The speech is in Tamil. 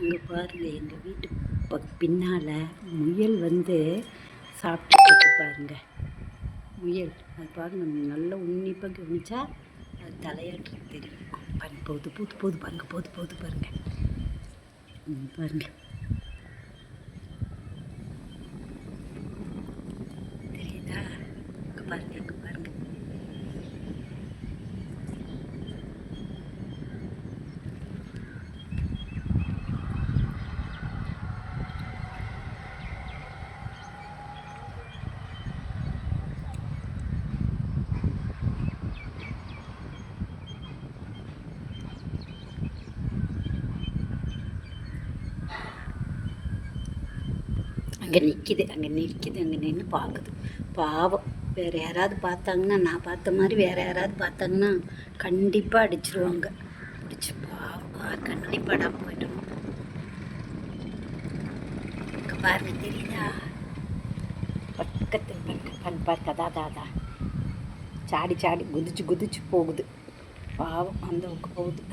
அங்கே பாருங்கள், எங்கள் வீட்டு பின்னால் முயல் வந்து சாப்பிட்டு பாருங்க. முயல் அது பாருங்கள், நல்லா உன்னிப்பாக கவனிச்சா அது தலையாட்டு தெரியும். பாருங்க, போகுது போகுது போகுது பாருங்க, போகுது போகுது பாருங்க. பாருங்க, தெரியுதா? இங்கே பாருங்க, இங்கே பாருங்க. அங்கே நிற்கிது, அங்கே நின்று பார்க்குது. பாவம், வேறு யாராவது பார்த்தாங்கன்னா, நான் பார்த்த மாதிரி வேறு யாராவது பார்த்தாங்கன்னா கண்டிப்பாக அடிச்சிருவாங்க. பிடிச்சி பாவம் கண்டிப்பாக போய்ட்டோம். இங்கே பாருங்க, தெரியுதா? பக்கத்தில் பாருங்க, அதாதா சாடி குதிச்சு போகுது. பாவம் அந்த போகுது.